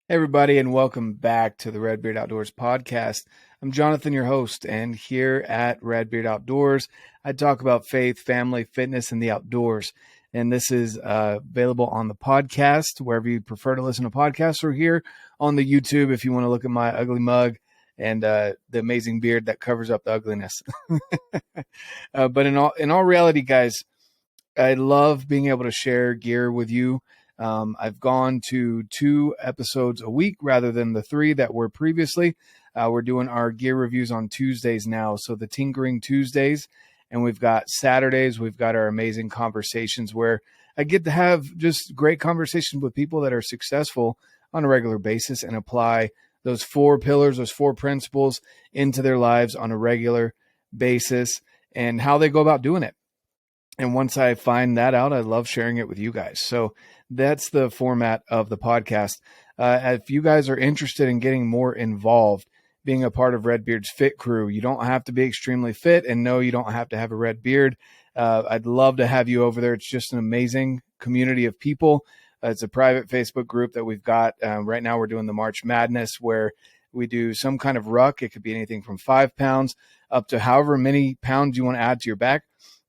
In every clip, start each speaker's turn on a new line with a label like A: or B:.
A: Hey everybody, and welcome back to the Redbeard Outdoors podcast. I'm Jonathan, your host, and here at Redbeard Outdoors, I talk about faith, family, fitness, and the outdoors. And this is available on the podcast, wherever you prefer to listen to podcasts, or here on the YouTube if you want to look at my ugly mug and the amazing beard that covers up the ugliness. But in all reality, guys, I love being able to share gear with you. I've gone to 2 episodes a week rather than the 3 that were previously. We're doing our gear reviews on Tuesdays now. So the Tinkering Tuesdays, and we've got Saturdays. We've got our amazing conversations where I get to have just great conversations with people that are successful on a regular basis and apply those 4 pillars, those 4 principles into their lives on a regular basis and how they go about doing it. And once I find that out, I love sharing it with you guys. So that's the format of the podcast. If you guys are interested in getting more involved, being a part of Redbeard's Fit Crew, you don't have to be extremely fit, and no, you don't have to have a red beard. I'd love to have you over there. It's just an amazing community of people. It's a private Facebook group that we've got. Right now we're doing the March Madness, where we do some kind of ruck. It could be anything from 5 pounds up to however many pounds you want to add to your back.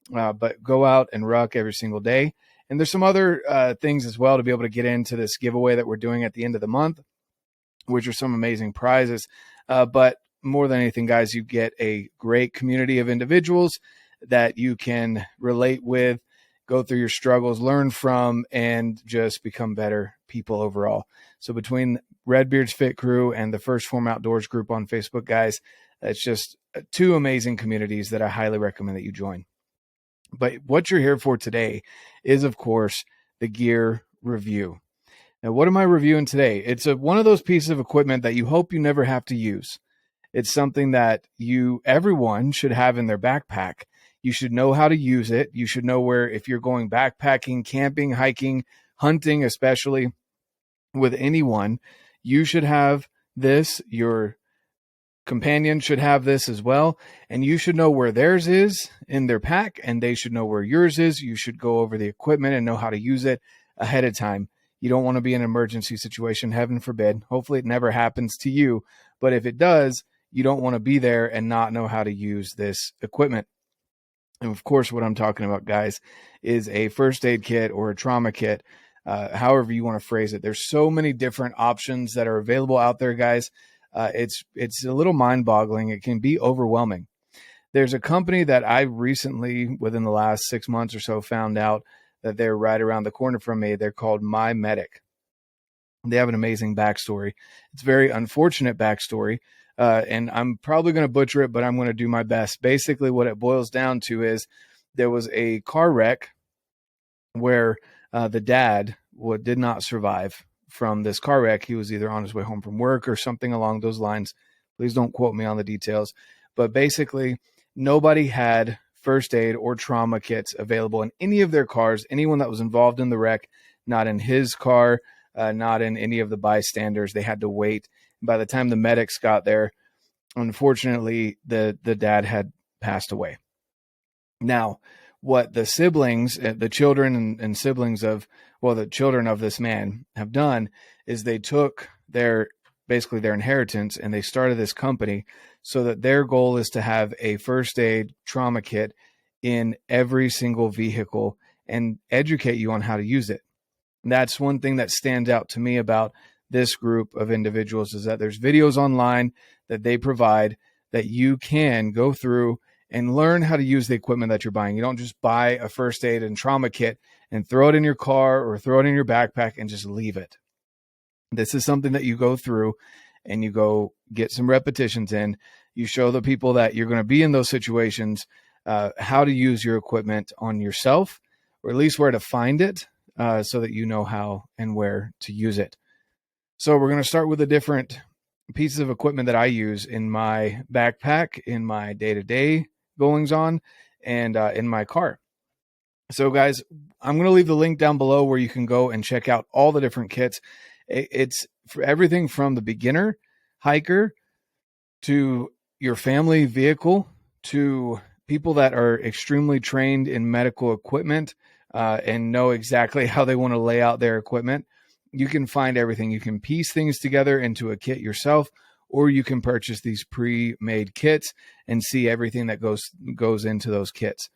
A: But go out and ruck every single day. And there's some other things as well to be able to get into this giveaway that we're doing at the end of the month, which are some amazing prizes. But more than anything, guys, you get a great community of individuals that you can relate with, go through your struggles, learn from, and just become better people overall. So between Redbeard's Fit Crew and the First Form Outdoors group on Facebook, guys, it's just 2 amazing communities that I highly recommend that you join. But what you're here for today is, of course, the gear review. Now, what am I reviewing today? It's one of those pieces of equipment that you hope you never have to use. It's something that everyone should have in their backpack. You should know how to use it. You should know where, if you're going backpacking, camping, hiking, hunting, especially with anyone, you should have this. Your companion should have this as well, and you should know where theirs is in their pack, and they should know where yours is. You should go over the equipment and know how to use it ahead of time. You don't want to be in an emergency situation, heaven forbid. Hopefully it never happens to you, but if it does, you don't want to be there and not know how to use this equipment. And of course, what I'm talking about, guys, is a first aid kit or a trauma kit, however you want to phrase it. There's so many different options that are available out there, guys. It's a little mind-boggling. It can be overwhelming. There's a company that I recently, within the last 6 months or so, found out that they're right around the corner from me. They're called MyMedic. They have an amazing backstory. It's a very unfortunate backstory, and I'm probably going to butcher it, but I'm going to do my best. Basically, what it boils down to is there was a car wreck where the dad did not survive from this car wreck. He was either on his way home from work or something along those lines. Please don't quote me on the details. But basically, nobody had first aid or trauma kits available in any of their cars. Anyone that was involved in the wreck, not in his car, not in any of the bystanders. They had to wait. By the time the medics got there, unfortunately, the dad had passed away. Now, what the siblings, the children and siblings of, the children of this man have done is they took basically their inheritance, and they started this company so that their goal is to have a first aid trauma kit in every single vehicle and educate you on how to use it. And that's one thing that stands out to me about this group of individuals, is that there's videos online that they provide that you can go through and learn how to use the equipment that you're buying. You don't just buy a first aid and trauma kit and throw it in your car or throw it in your backpack and just leave it. This is something that you go through and you go get some repetitions in. You show the people that you're going to be in those situations how to use your equipment on yourself, or at least where to find it, so that you know how and where to use it. So we're going to start with the different pieces of equipment that I use in my backpack, in my day-to-day goings on, and in my car. So guys, I'm going to leave the link down below where you can go and check out all the different kits. It's for everything from the beginner hiker to your family vehicle to people that are extremely trained in medical equipment and know exactly how they want to lay out their equipment. you can find everything. You can piece things together into a kit yourself, or you can purchase these pre-made kits and see everything that goes into those kits.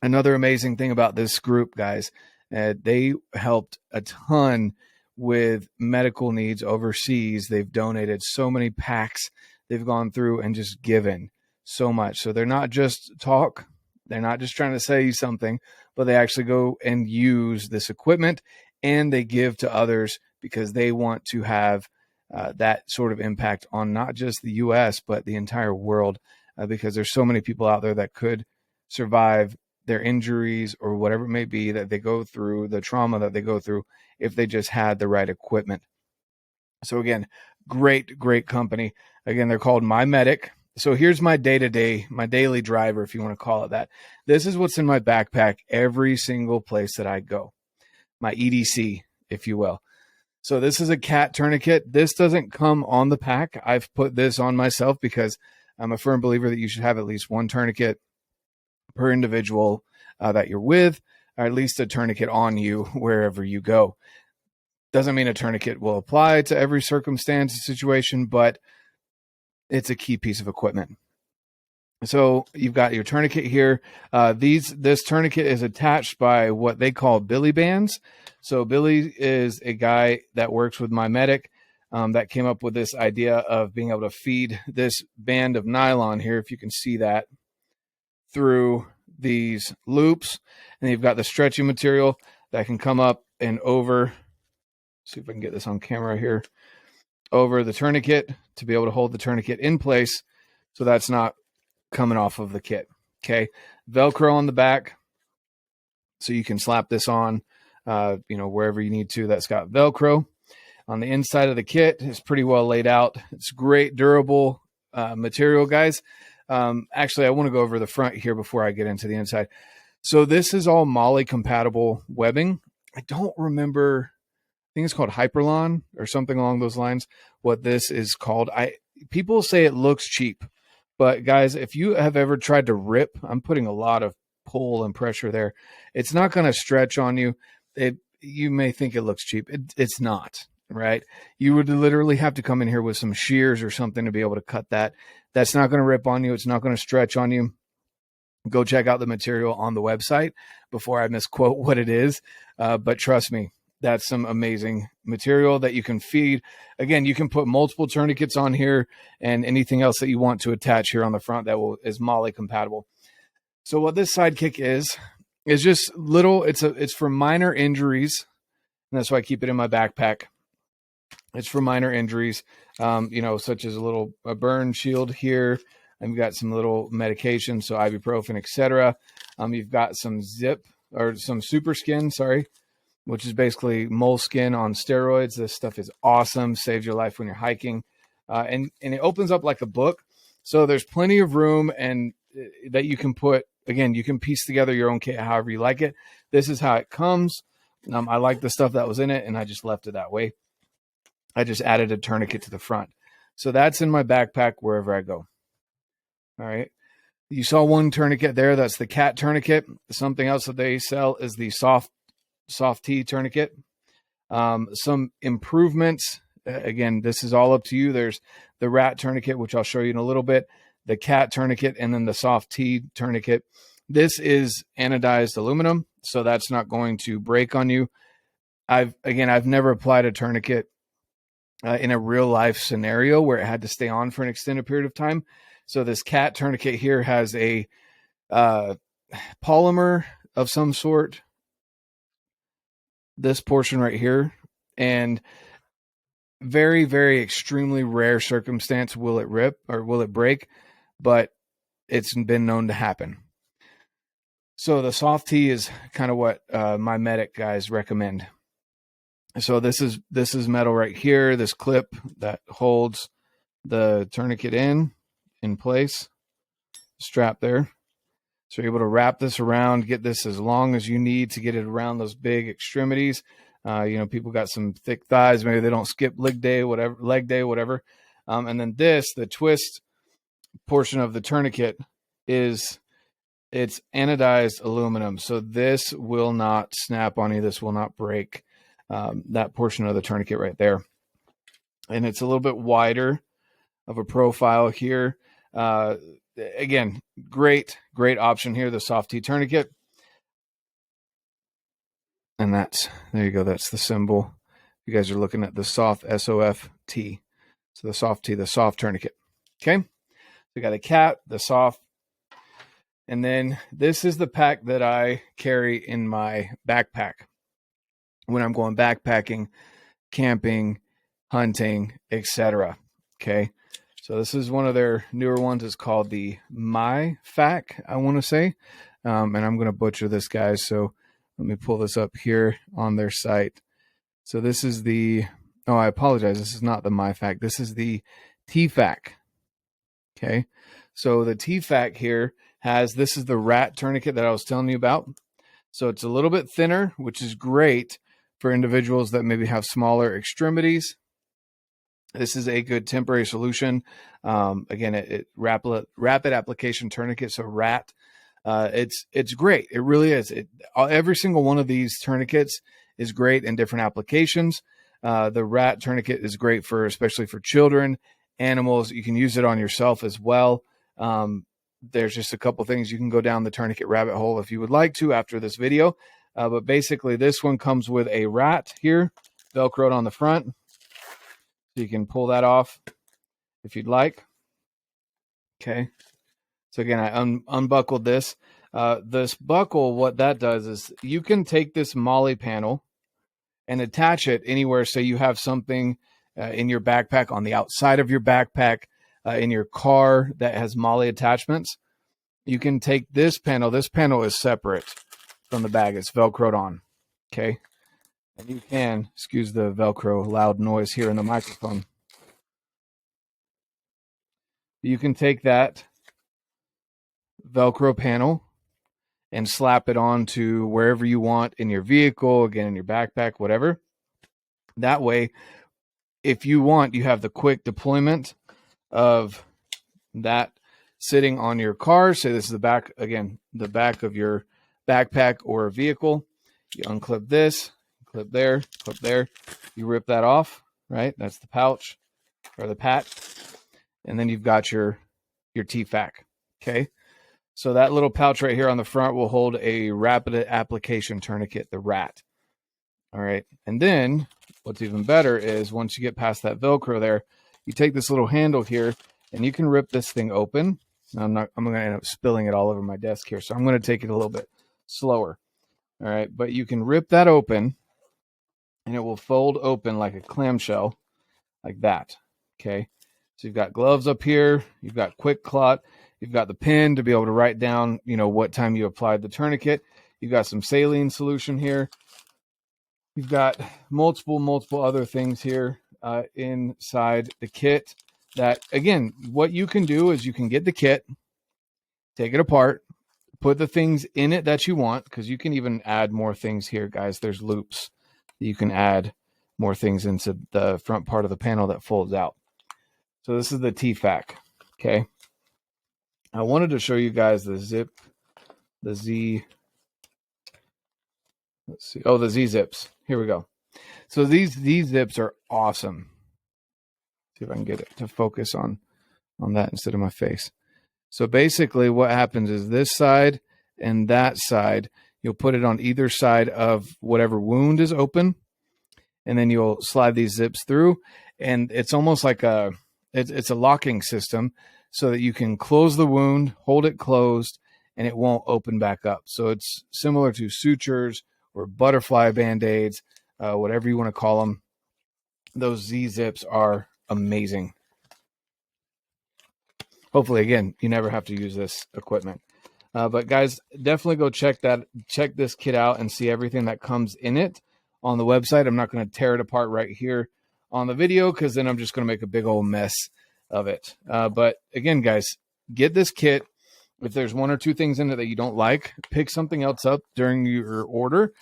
A: Another amazing thing about this group, guys, they helped a ton with medical needs overseas. They've donated so many packs. They've gone through and just given so much. So they're not just talk. They're not just trying to say you something, but they actually go and use this equipment, and they give to others because they want to have that sort of impact on not just the U.S., but the entire world, because there's so many people out there that could survive their injuries or whatever it may be that they go through, the trauma that they go through, if they just had the right equipment. So again, great company. Again, they're called My Medic. So here's my day-to-day, my daily driver, if you want to call it that. This is what's in my backpack every single place that I go. My EDC, if you will. So this is a cat tourniquet. This doesn't come on the pack. I've put this on myself because I'm a firm believer that you should have at least one tourniquet per individual that you're with, or at least a tourniquet on you wherever you go. Doesn't mean a tourniquet will apply to every circumstance and situation, but it's a key piece of equipment. So you've got your tourniquet here. This tourniquet is attached by what they call Billy bands. So Billy is a guy that works with My Medic that came up with this idea of being able to feed this band of nylon here, if you can see that, through these loops. And you've got the stretchy material that can come up and over. See if I can get this on camera here. Over the tourniquet to be able to hold the tourniquet in place so that's not coming off of the kit. Okay. Velcro on the back so you can slap this on, wherever you need to. That's got Velcro. On the inside of the kit, it's pretty well laid out. It's great, durable material, guys. Actually, I want to go over the front here before I get into the inside. So this is all MOLLE compatible webbing. I don't remember. I think it's called Hyperlon or something along those lines. What this is called. People say it looks cheap, but guys, if you have ever tried to rip, I'm putting a lot of pull and pressure there. It's not going to stretch on you. You may think it looks cheap. It's not, right? You would literally have to come in here with some shears or something to be able to cut that. That's not going to rip on you. It's not going to stretch on you. Go check out the material on the website before I misquote what it is. But trust me, that's some amazing material that you can feed. Again, you can put multiple tourniquets on here and anything else that you want to attach here on the front that is MOLLE compatible. So what this sidekick is just little, it's for minor injuries. And that's why I keep it in my backpack. It's for minor injuries, such as a burn shield here. And we've got some little medication, so ibuprofen, etc. You've got some some super skin, which is basically moleskin on steroids. This stuff is awesome. Saves your life when you're hiking. And it opens up like a book. So there's plenty of room and that you can put, again, you can piece together your own kit however you like it. This is how it comes. I like the stuff that was in it and I just left it that way. I just added a tourniquet to the front. So that's in my backpack wherever I go. All right. You saw one tourniquet there. That's the cat tourniquet. Something else that they sell is the soft T tourniquet. Some improvements. Again, this is all up to you. There's the rat tourniquet, which I'll show you in a little bit, the cat tourniquet, and then the soft T tourniquet. This is anodized aluminum, so that's not going to break on you. I've never applied a tourniquet in a real life scenario where it had to stay on for an extended period of time. So this cat tourniquet here has a polymer of some sort, this portion right here, and very, very extremely rare circumstance will it rip or will it break, but it's been known to happen. So the soft T is kind of what My Medic guys recommend. So this is metal right here, this clip that holds the tourniquet in place, strap there. So you're able to wrap this around, get this as long as you need to get it around those big extremities. People got some thick thighs, maybe they don't skip leg day, whatever. And then the twist portion of the tourniquet it's anodized aluminum. So this will not snap on you. This will not break. that portion of the tourniquet right there. And it's a little bit wider of a profile here. Again, great option here, the Soft T tourniquet. And there you go. That's the symbol. You guys are looking at the Soft, S-O-F-T. So the Soft T, the soft tourniquet. Okay. We got a cap, the soft. And then this is the pack that I carry in my backpack when I'm going backpacking, camping, hunting, etc. Okay. So this is one of their newer ones. It's called the MyFac, I want to say. And I'm going to butcher this, guys. So let me pull this up here on their site. So this is I apologize. This is not the MyFac. This is the TFAC. Okay. So the TFAC here this is the rat tourniquet that I was telling you about. So it's a little bit thinner, which is great for individuals that maybe have smaller extremities. This is a good temporary solution. Again, rapid application tourniquet. So RAT, it's great. It really is. Every single one of these tourniquets is great in different applications. The RAT tourniquet is great especially for children, animals. You can use it on yourself as well. There's just a couple things. You can go down the tourniquet rabbit hole if you would like to after this video. But basically this one comes with a RAT here, Velcroed on the front. So you can pull that off if you'd like. Okay. So again, I unbuckled this. This buckle, what that does is you can take this MOLLE panel and attach it anywhere. Say you have something in your backpack, on the outside of your backpack, in your car that has MOLLE attachments. You can take this panel. This panel is separate from the bag. It's Velcroed on. Okay. And you can, excuse the Velcro loud noise here in the microphone. You can take that Velcro panel and slap it onto wherever you want in your vehicle, again, in your backpack, whatever. That way, if you want, you have the quick deployment of that sitting on your car. Say this is the back, again, the back of your backpack or vehicle. You unclip this, clip there, you rip that off, right? That's the pouch or the pat. And then you've got your TFAC. Okay. So that little pouch right here on the front will hold a rapid application tourniquet, the RAT. All right. And then what's even better is once you get past that Velcro there, you take this little handle here and you can rip this thing open. Now I'm going to end up spilling it all over my desk here. So I'm going to take it a little bit slower. All right. But you can rip that open and it will fold open like a clamshell, like that. Okay. So you've got gloves up here. You've got quick clot. You've got the pin to be able to write down, what time you applied the tourniquet. You've got some saline solution here. You've got multiple other things here inside the kit that, again, what you can do is you can get the kit, take it apart, put the things in it that you want, because you can even add more things here, guys. There's loops. You can add more things into the front part of the panel that folds out. So this is the TFAC. Okay. I wanted to show you guys the Z. Let's see. Oh, the Z zips. Here we go. So these zips are awesome. See if I can get it to focus on that instead of my face. So basically what happens is this side and that side, you'll put it on either side of whatever wound is open. And then you'll slide these zips through. And it's almost like it's a locking system so that you can close the wound, hold it closed, and it won't open back up. So it's similar to sutures or butterfly band-aids, whatever you want to call them. Those Z-zips are amazing. Hopefully, again, you never have to use this equipment. But guys, definitely go check this kit out and see everything that comes in it on the website. I'm not going to tear it apart right here on the video because then I'm just going to make a big old mess of it. But again, guys, get this kit. If there's one or two things in it that you don't like, pick something else up during your order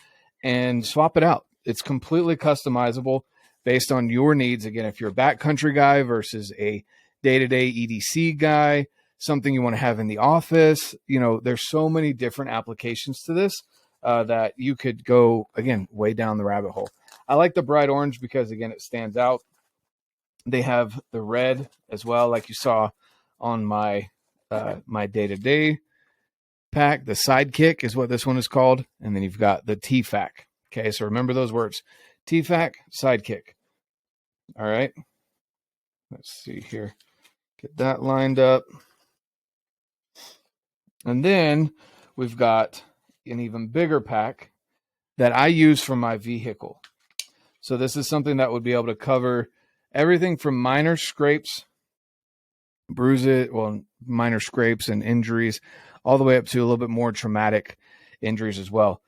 A: and swap it out. It's completely customizable based on your needs. Again, if you're a backcountry guy versus a day-to-day EDC guy, something you want to have in the office, there's so many different applications to this that you could go, again, way down the rabbit hole. I like the bright orange because, again, it stands out. They have the red as well, like you saw on my my day-to-day pack. The Sidekick is what this one is called. And then you've got the TFAC. Okay, so remember those words. TFAC, Sidekick. All right. Let's see here. Get that lined up. And then we've got an even bigger pack that I use for my vehicle. So this is something that would be able to cover everything from minor scrapes, minor scrapes and injuries, all the way up to a little bit more traumatic injuries as well.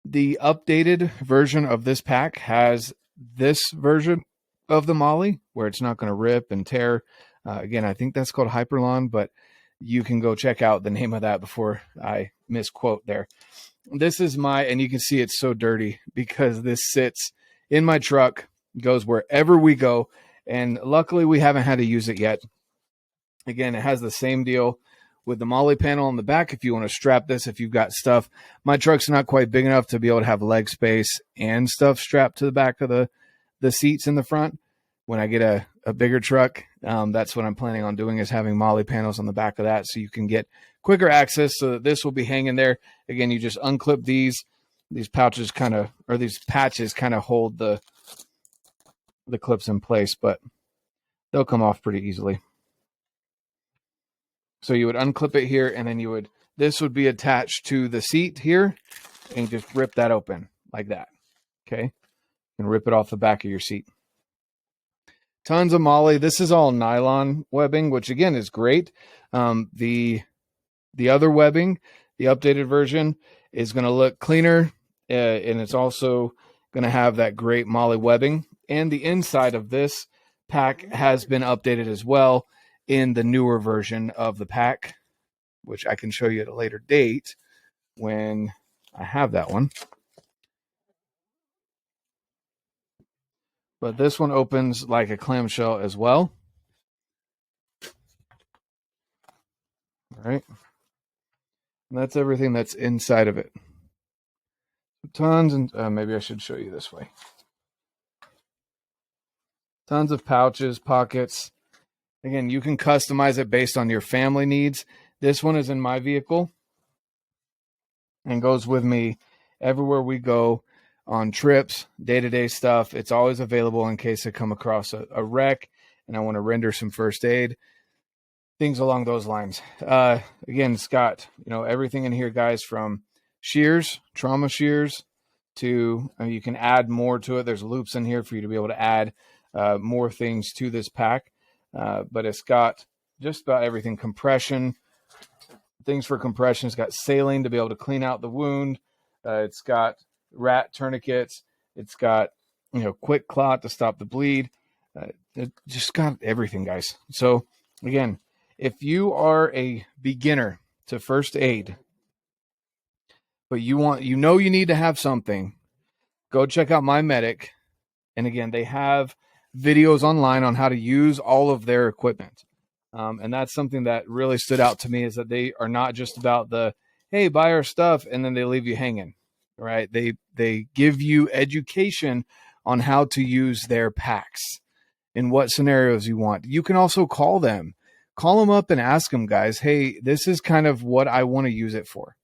A: The updated version of this pack has this version of the MOLLE where it's not going to rip and tear. Again, I think that's called Hyperlon, but you can go check out the name of that before I misquote there. This is and you can see it's so dirty because this sits in my truck, goes wherever we go, and luckily we haven't had to use it yet. Again, it has the same deal with the MOLLE panel on the back. If you want to strap this, if you've got stuff, my truck's not quite big enough to be able to have leg space and stuff strapped to the back of the seats in the front. When I get a bigger truck, that's what I'm planning on doing, is having MOLLE panels on the back of that so you can get quicker access, so that this will be hanging there. Again, you just unclip these pouches these patches kind of hold the clips in place, but they'll come off pretty easily. So you would unclip it here, and then this would be attached to the seat here, and you just rip that open like that. Okay. And rip it off the back of your seat. Tons of MOLLE. This is all nylon webbing, which again is great. The other webbing, the updated version, is going to look cleaner, and it's also going to have that great MOLLE webbing. And the inside of this pack has been updated as well in the newer version of the pack, which I can show you at a later date when I have that one. But this one opens like a clamshell as well. All right. And that's everything that's inside of it. Tons, and maybe I should show you this way. Tons of pouches, pockets. Again, you can customize it based on your family needs. This one is in my vehicle and goes with me everywhere we go, on trips, day-to-day stuff. It's always available in case I come across a wreck and I want to render some first aid, things along those lines. Again, it's got, everything in here, guys, from shears, trauma shears, to you can add more to it. There's loops in here for you to be able to add more things to this pack. But it's got just about everything. Compression, things for compression. It's got saline to be able to clean out the wound. It's got rat tourniquets. It's got, quick clot to stop the bleed. It just got everything, guys. So again, if you are a beginner to first aid, but you need to have something, go check out My Medic. And again, they have videos online on how to use all of their equipment. And that's something that really stood out to me, is that they are not just about hey, buy our stuff, and then they leave you hanging, right? They give you education on how to use their packs in what scenarios you want. You can also call them up and ask them, guys, hey, this is kind of what I want to use it for.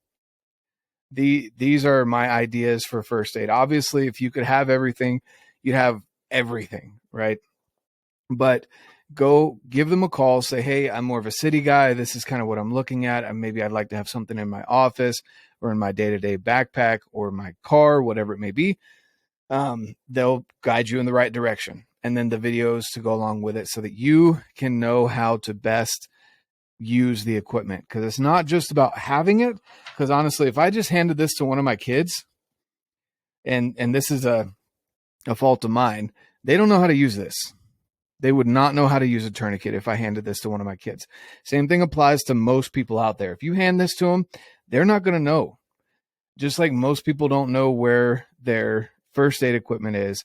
A: These are my ideas for first aid. Obviously, if you could have everything, you'd have everything, right? But go give them a call, say, hey, I'm more of a city guy. This is kind of what I'm looking at. And maybe I'd like to have something in my office or in my day-to-day backpack or my car, whatever it may be. They'll guide you in the right direction. And then the videos to go along with it so that you can know how to best use the equipment. Because it's not just about having it. Because honestly, if I just handed this to one of my kids, and this is a fault of mine, they don't know how to use this. They would not know how to use a tourniquet if I handed this to one of my kids. Same thing applies to most people out there. If you hand this to them, they're not going to know. Just like most people don't know where their first aid equipment is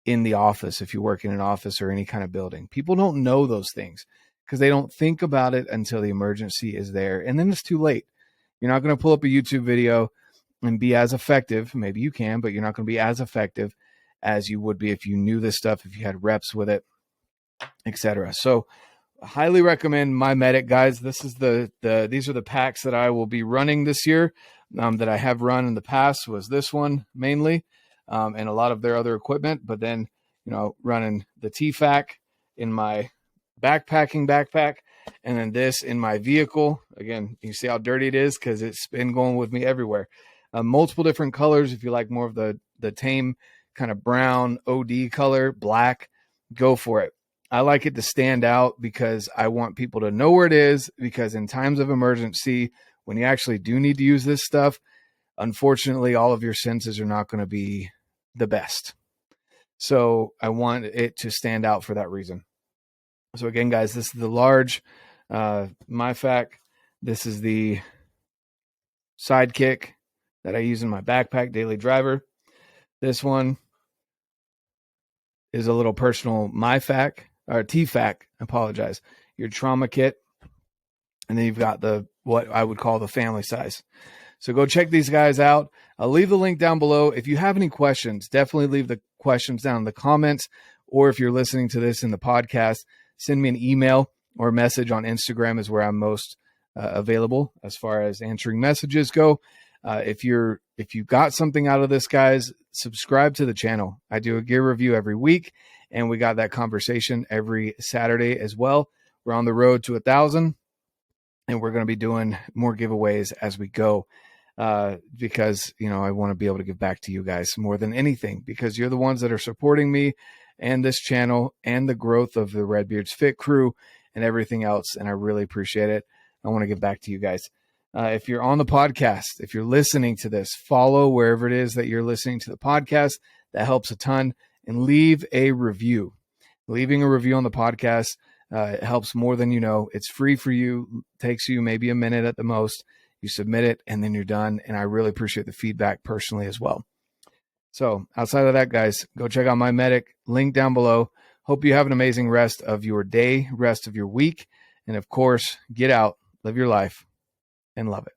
A: in the office, if you work in an office or any kind of building. People don't know those things because they don't think about it until the emergency is there. And then it's too late. You're not going to pull up a YouTube video and be as effective. Maybe you can, but you're not going to be as effective as you would be if you knew this stuff, if you had reps with it, etc. So highly recommend My Medic, guys. This is these are the packs that I will be running this year, that I have run in the past. Was this one mainly, and a lot of their other equipment, but then, running the TFAC in my backpacking backpack, and then this in my vehicle. Again, you see how dirty it is because it's been going with me everywhere. Multiple different colors. If you like more of the tame kind of brown OD color, black, go for it. I like it to stand out because I want people to know where it is, because in times of emergency, when you actually do need to use this stuff, unfortunately, all of your senses are not going to be the best. So I want it to stand out for that reason. So again, guys, this is the large MyFac. This is the Sidekick that I use in my backpack, daily driver. This one is a little personal MyFac, or TFAC, I apologize, your trauma kit. And then you've got what I would call the family size. So go check these guys out. I'll leave the link down below. If you have any questions, definitely leave the questions down in the comments. Or if you're listening to this in the podcast, send me an email or message on Instagram is where I'm most available as far as answering messages go. If you got something out of this, guys, subscribe to the channel. I do a gear review every week, and we got that conversation every Saturday as well. We're on the road to 1,000, and we're going to be doing more giveaways as we go, because, I want to be able to give back to you guys more than anything, because you're the ones that are supporting me and this channel and the growth of the Redbeards Fit crew and everything else. And I really appreciate it. I want to give back to you guys. If you're on the podcast, if you're listening to this, follow wherever it is that you're listening to the podcast. That helps a ton. And leave a review. Leaving a review on the podcast it helps more than you know. It's free for you. Takes you maybe a minute at the most. You submit it, and then you're done. And I really appreciate the feedback personally as well. So outside of that, guys, go check out My Medic. Link down below. Hope you have an amazing rest of your day, rest of your week. And of course, get out, live your life, and love it.